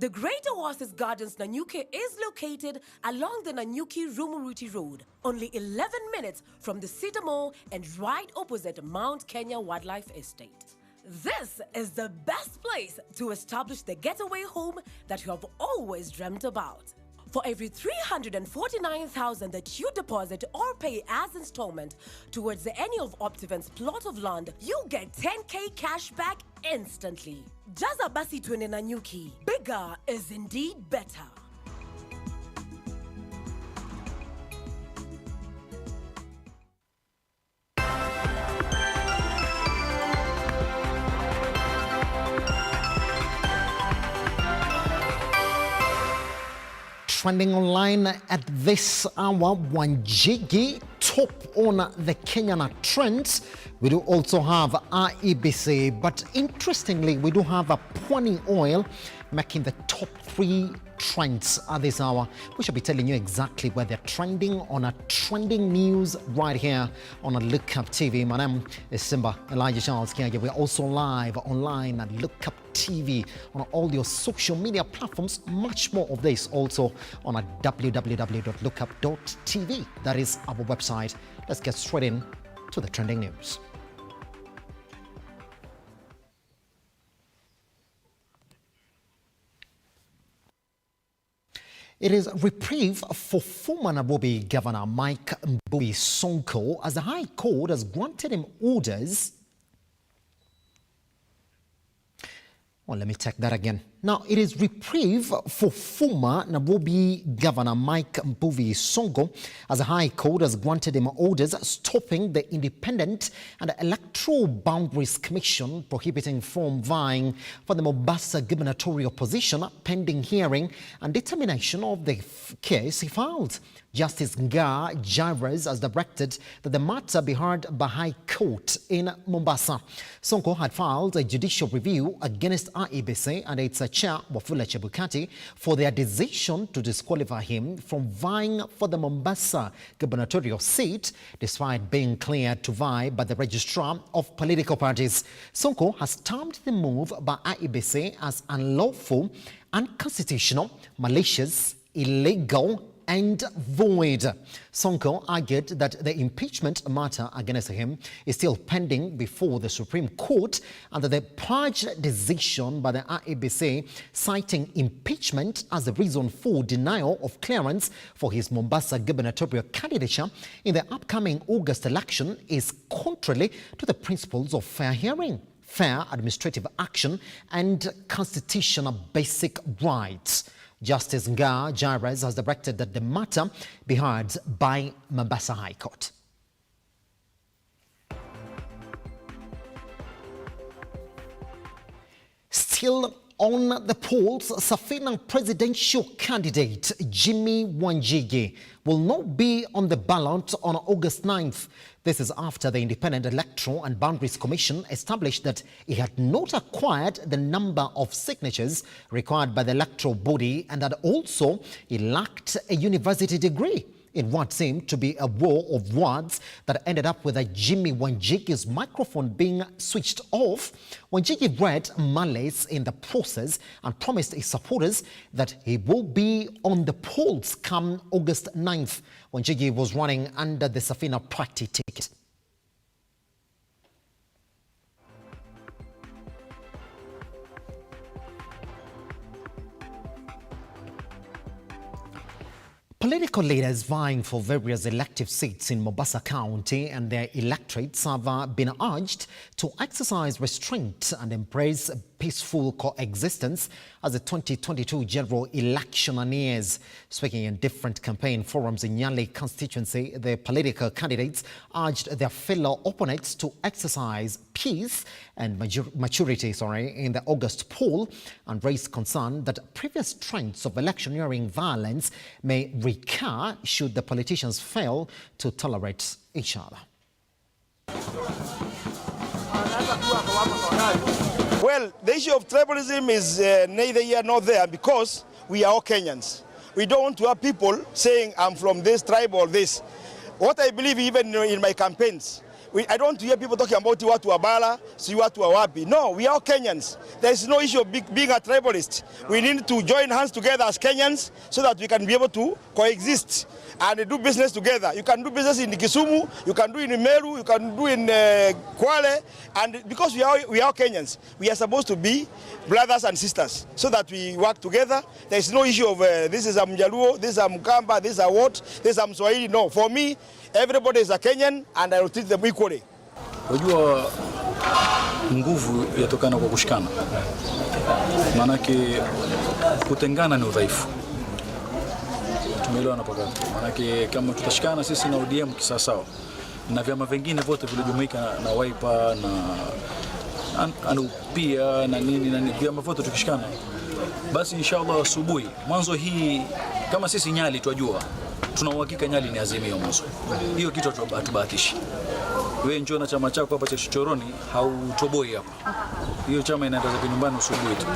The Great Oasis Gardens Nanyuki is located along the Nanyuki-Rumuruti Road, only 11 minutes from the Cedar Mall and right opposite Mount Kenya Wildlife Estate. This is the best place to establish the getaway home that you have always dreamt about. For every 349,000 that you deposit or pay as installment towards any of Optiven's plot of land, you get 10K cash back instantly. Jaza basi twende Nanyuki. Bigger is indeed better. Trending online at this hour, Wanjigi top on the Kenyan trends. We do also have IEBC, but interestingly, we do have a Pwani oil making the top 3 trends at this hour. We shall be telling you exactly where they're trending on a trending news right here on a Look Up TV. My name is Simba, Elijah Charles Kiage. We're also live online at Look Up TV on all your social media platforms. Much more of this also on a www.lookup.tv. That is our website. Let's get straight in to the trending news. It is reprieve for former Nairobi Governor Mike Mbuvi Sonko as the High Court has granted him orders. Well, let me take that again. Now, it is reprieve for former Nairobi Governor Mike Mbuvi Sonko as the High Court has granted him orders stopping the Independent and Electoral Boundaries Commission prohibiting from vying for the Mombasa gubernatorial position pending hearing and determination of the case he filed. Justice Nga Jairus has directed that the matter be heard by High Court in Mombasa. Sonko had filed a judicial review against IEBC and its chair, Wafula Chebukati, for their decision to disqualify him from vying for the Mombasa gubernatorial seat, despite being cleared to vie by the registrar of political parties. Sonko has termed the move by IEBC as unlawful, unconstitutional, malicious, illegal, and void. Sonko argued that the impeachment matter against him is still pending before the Supreme Court and that the purge decision by the IEBC citing impeachment as the reason for denial of clearance for his Mombasa gubernatorial candidature in the upcoming August election is contrary to the principles of fair hearing, fair administrative action, and constitutional basic rights. Justice Nga Jairus has directed that the matter be heard by Mombasa High Court. Still on the polls, Safina presidential candidate Jimmy Wanjigi will not be on the ballot on August 9th. This is after the Independent Electoral and Boundaries Commission established that he had not acquired the number of signatures required by the electoral body and that also he lacked a university degree. In what seemed to be a war of words that ended up with Jimmy Wanjigi's microphone being switched off, Wanjigi read malice in the process and promised his supporters that he will be on the polls come August 9th. Wanjigi was running under the Safina party ticket. Political leaders vying for various elective seats in Mombasa County and their electorates have been urged to exercise restraint and embrace peaceful coexistence as the 2022 general election nears. Speaking in different campaign forums in Nyali constituency, the political candidates urged their fellow opponents to exercise peace and maturity in the August poll and raised concern that previous trends of electioneering violence may recur should the politicians fail to tolerate each other. Well, the issue of tribalism is neither here nor there because we are all Kenyans. We don't want to have people saying I'm from this tribe or this. What I believe even in my campaigns, I don't hear people talking about watu wa bara, si watu wa wapi. No, we are all Kenyans. There is no issue of being a tribalist. We need to join hands together as Kenyans so that we can be able to coexist and do business together. You can do business in Kisumu, you can do in Meru, you can do in Kwale, and because we are Kenyans, we are supposed to be brothers and sisters so that we work together. There is no issue of this is a Mjaluo, this is a Mkamba, this is a what, this is a Mswahili. No, for me, everybody is a Kenyan and I will treat them equally. Wajua nguvu yatokana kwa kushikana. Manake kutengana ni udhaifu. Tumeelewana paka. Manake kama tutashikana sisi na ODM kisasawa na vyama vingine vote vilijumuika na Wiper na pia na nini na vyama vote tukishikana, basi inshallah asubuhi mwanzo hii kama sisi Nyali twajua tuna uhakika Nyali ni Azimio mwanzo. Hiyo kitu hatubahatishi. Wewe njoo na chama chako hapa cha Chichoroni hautoboi hapa. Hiyo chama inaenda zake nyumbani asubuhi tu.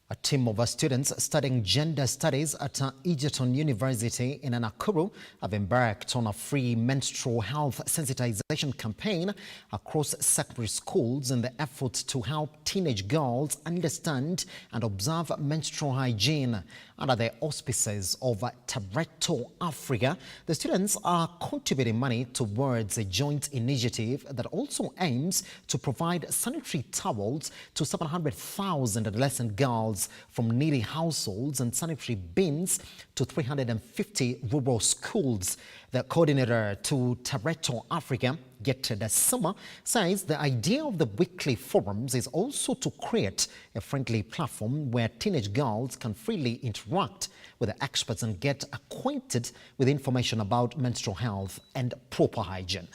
A team of students studying gender studies at Egerton University in Nakuru have embarked on a free menstrual health sensitization campaign across secondary schools in the effort to help teenage girls understand and observe menstrual hygiene. Under the auspices of Tareto Africa, the students are contributing money towards a joint initiative that also aims to provide sanitary towels to 700,000 adolescent girls from needy households and sanitary bins to 350 rural schools. The coordinator to Tareto Africa, Getted Summer, says the idea of the weekly forums is also to create a friendly platform where teenage girls can freely interact with the experts and get acquainted with information about menstrual health and proper hygiene.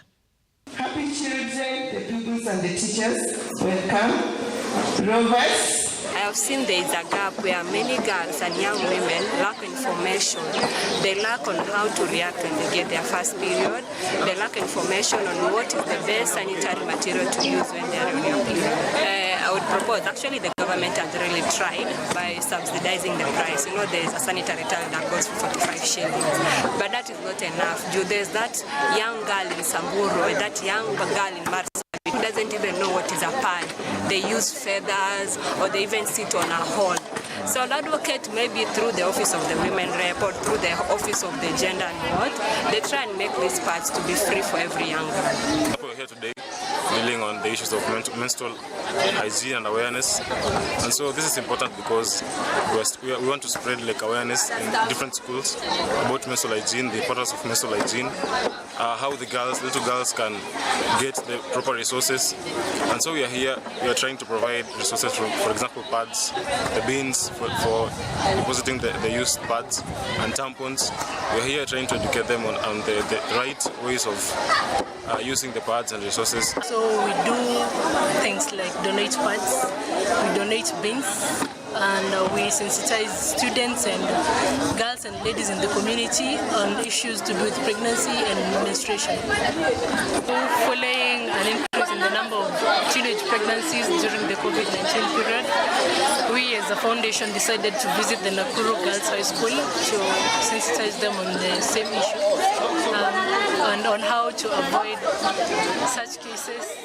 Happy children, the pupils and the teachers, welcome. Rovers. I have seen there is a gap where many girls and young women lack information. They lack on how to react when they get their first period. They lack information on what is the best sanitary material to use when they are on your period. I would propose, actually the government has really tried by subsidizing the price. You know, there is a sanitary towel that goes for 45 shillings, but that is not enough. There's that young girl in Samburu or that young girl in Marsabit who doesn't even know what is a pad. They use feathers or they even sit on a hole. So I'll advocate maybe through the Office of the Women Rep or through the Office of the Gender and what, they try and make these pads to be free for every young girl. We're here today dealing on the issues of menstrual hygiene and awareness, and so this is important because we want to spread like awareness in different schools about menstrual hygiene, the importance of menstrual hygiene, how the little girls can get the proper resources, and so we are here. We are trying to provide resources for example, pads, the bins for depositing the used pads and tampons. We are here trying to educate them on the right ways of using the pads and resources. So we do things like donate pads, we donate bins, and we sensitize students and girls and ladies in the community on issues to do with pregnancy and menstruation. Following an increase in the number of teenage pregnancies during the COVID-19 period, we as a foundation decided to visit the Nakuru Girls High School to sensitize them on the same issue and on how to avoid such cases.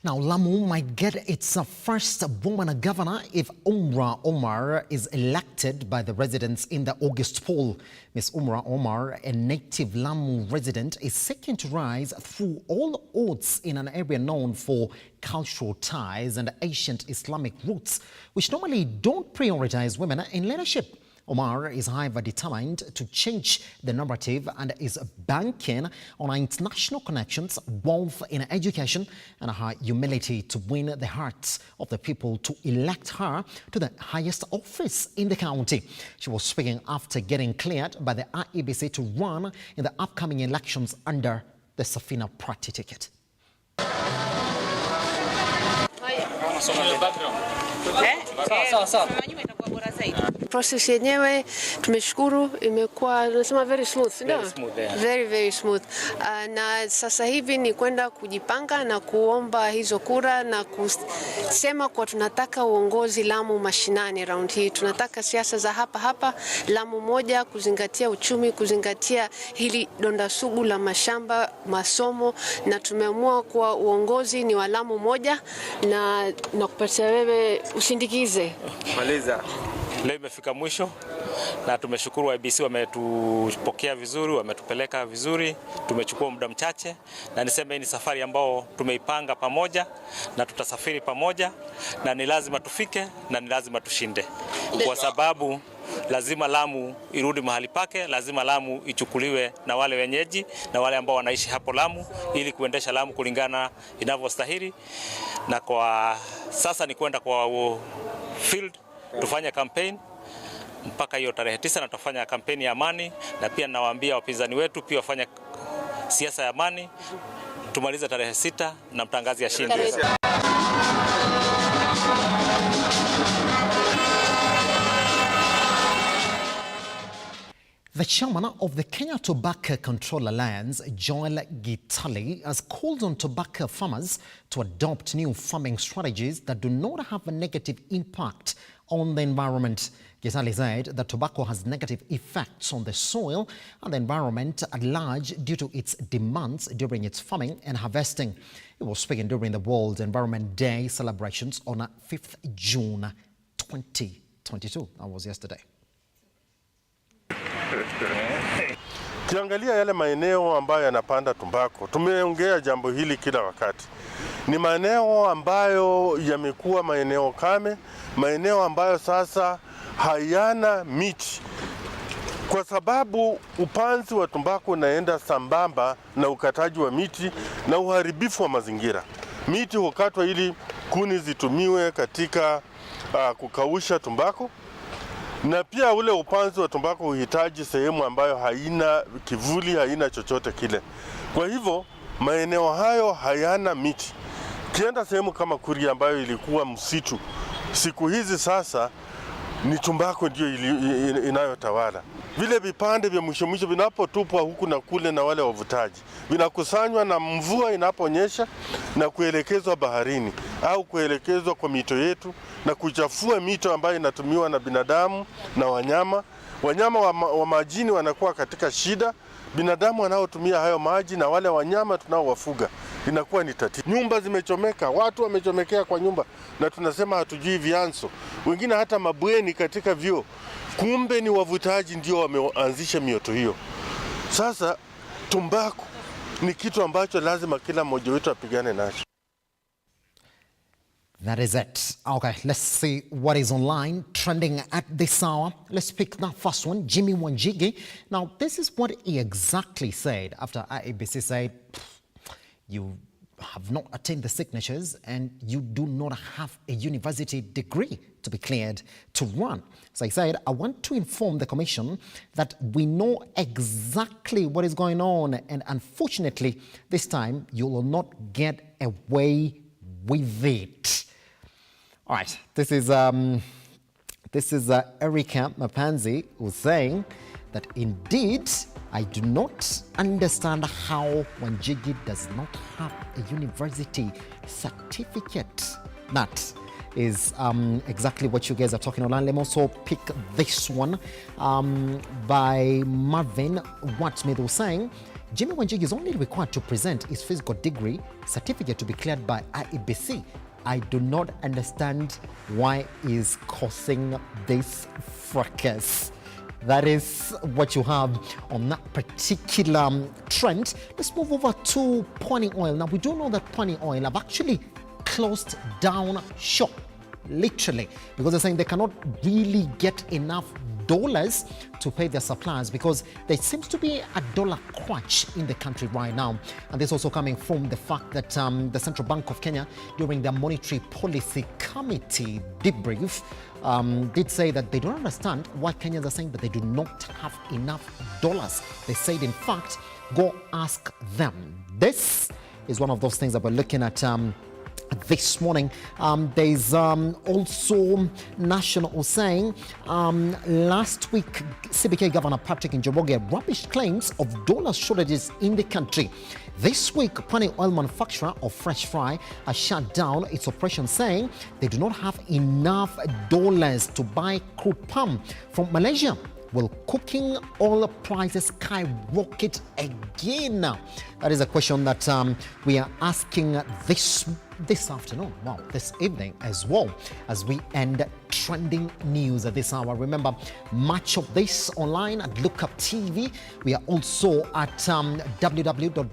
Now, Lamu might get its first woman governor if Umra Omar is elected by the residents in the August poll. Ms. Umra Omar, a native Lamu resident, is seeking to rise through all odds in an area known for cultural ties and ancient Islamic roots, which normally don't prioritize women in leadership. Omar is, however, determined to change the narrative and is banking on her international connections, wealth in education, and her humility to win the hearts of the people to elect her to the highest office in the county. She was speaking after getting cleared by the IEBC to run in the upcoming elections under the Safina Prati ticket. process yenyewe tumeshukuru imekuwa nasema very smooth, ndio? Very smooth. Na sasa hivi ni kwenda kujipanga na kuomba hizo kura na kusema kwa tunataka uongozi Lamu mashinani round hii. Tunataka siasa za hapa Lamu moja, kuzingatia uchumi, kuzingatia hili donda sugu la mashamba, masomo, na tumeamua kwa uongozi ni wa Lamu moja na kupatia wewe usindikize. Maliza. Leo imefika mwisho na tumeshukuru IEBC, wametupokea vizuri, wametupeleka vizuri, tumechukua muda mchache, na niseme ni safari ambao tumeipanga pamoja na tutasafiri pamoja, na ni lazima tufike na ni lazima tushinde, kwa sababu lazima Lamu irudi mahali pake, lazima Lamu ichukuliwe na wale wenyeji na wale ambao wanaishi hapo Lamu, ili kuendesha Lamu kulingana inavyostahili. Na kwa sasa ni kwenda kwa field tufanye campaign mpaka hiyo tarehe 9, na tutafanya kampeni ya amani, na pia nawaambia wapinzani wetu pia wafanye siasa ya amani, tumalize tarehe 6 na mtangazi ya shindi. The chairman of the Kenya Tobacco Control Alliance, Joel Gitali, has called on tobacco farmers to adopt new farming strategies that do not have a negative impact on the environment. Gitali said that tobacco has negative effects on the soil and the environment at large due to its demands during its farming and harvesting. He was speaking during the World Environment Day celebrations on 5th June 2022. That was yesterday. Kiangalia yale maeneo ambayo yanapanda tumbako, tumeongea jambo hili kila wakati. Ni maeneo ambayo yamekuwa maeneo kame, maeneo ambayo sasa hayana miti. Kwa sababu upanzi wa tumbako unaenda sambamba na ukataji wa miti na uharibifu wa mazingira. Miti hukatwa ili kuni zitumiwe katika kukausha tumbako. Na pia ule upanzi wa tumbako uhitaji sehemu ambayo haina kivuli, haina chochote kile. Kwa hivyo maeneo hayo hayana miti. Kienda sehemu kama Kuria ambayo ilikuwa msitu, siku hizi sasa ni tumbako ndio inayotawala. Vile vipande vya mwisho vinapotupwa huku na kule na wale wavutaji, vinakusanywa na mvua inaponyesha na kuelekezwa baharini au kuelekezwa kwa mito yetu na kuchafua mito ambayo inatumiwa na binadamu na wanyama. Wanyama wa majini wanakuwa katika shida, binadamu wanaotumia hayo maji na wale wanyama tunaowafuga inakuwa ni tatizo. Nyumba zimechomeka, watu wamechomekea kwa nyumba na tunasema hatujui vyanzo. Wengine hata mabweni katika vyoo. Kumbe ni wavutaji ndio wameanzisha mioto hiyo. Sasa tumbako ni kitu ambacho lazima kila mmoja wetu apigane nacho. That is it. Okay, let's see what is online trending at this hour. Let's pick that first one, Jimmy Wanjigi. Now, this is what he exactly said after IEBC said, you have not attained the signatures and you do not have a university degree to be cleared to run. So he said, I want to inform the commission that we know exactly what is going on, and unfortunately, this time you will not get away with it. All right, this is Erika Mapanzi who's saying that indeed I do not understand how Wanjigi does not have a university certificate. That is exactly what you guys are talking about. Let me also pick this one by Marvin Watsmith, who's saying Jimmy Wanjigi is only required to present his physical degree certificate to be cleared by IEBC. I do not understand why he's causing this fracas. That is what you have on that particular trend. Let's move over to Pwani Oil. Now, we do know that Pwani Oil have actually closed down shop, literally, because they're saying they cannot really get enough dollars to pay their suppliers because there seems to be a dollar crunch in the country right now. And this also coming from the fact that the Central Bank of Kenya, during their Monetary Policy Committee debrief, did say that they don't understand why Kenyans are saying that they do not have enough dollars. They said, in fact, go ask them. This is one of those things that we're looking at this morning. There's also national saying last week CBK Governor Patrick Njoroge rubbished claims of dollar shortages in the country. This week, Pwani oil manufacturer of Fresh Fry has shut down its operation, saying they do not have enough dollars to buy crude palm from Malaysia. Will cooking oil prices skyrocket again? That is a question that we are asking this afternoon, this evening as well, as we end trending news at this hour. Remember, much of this online at Lookup TV. We are also at www.lookup.tv.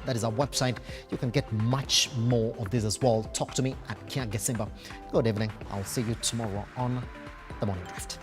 That is our website. You can get much more of this as well. Talk to me at Kiage, Simba. Good evening. I'll see you tomorrow on The Morning Drift.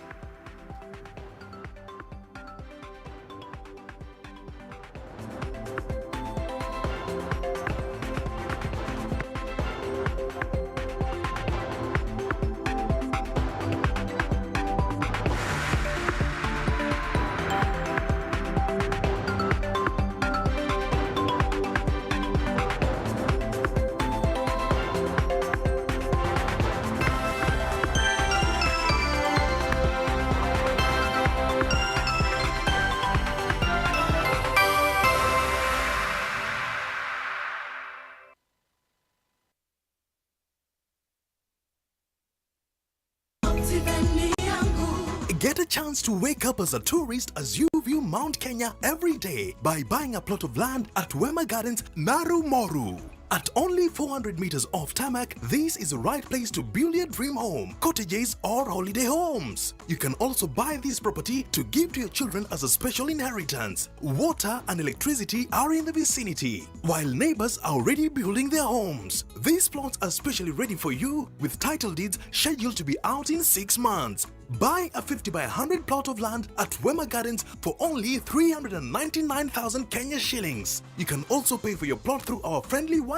Get a chance to wake up as a tourist as you view Mount Kenya every day by buying a plot of land at Wema Gardens, Naru Moru. At only 400 meters off tarmac, this is the right place to build your dream home, cottages or holiday homes. You can also buy this property to give to your children as a special inheritance. Water and electricity are in the vicinity, while neighbors are already building their homes. These plots are specially ready for you with title deeds scheduled to be out in 6 months. Buy a 50 by 100 plot of land at Wema Gardens for only 399,000 Kenya shillings. You can also pay for your plot through our friendly one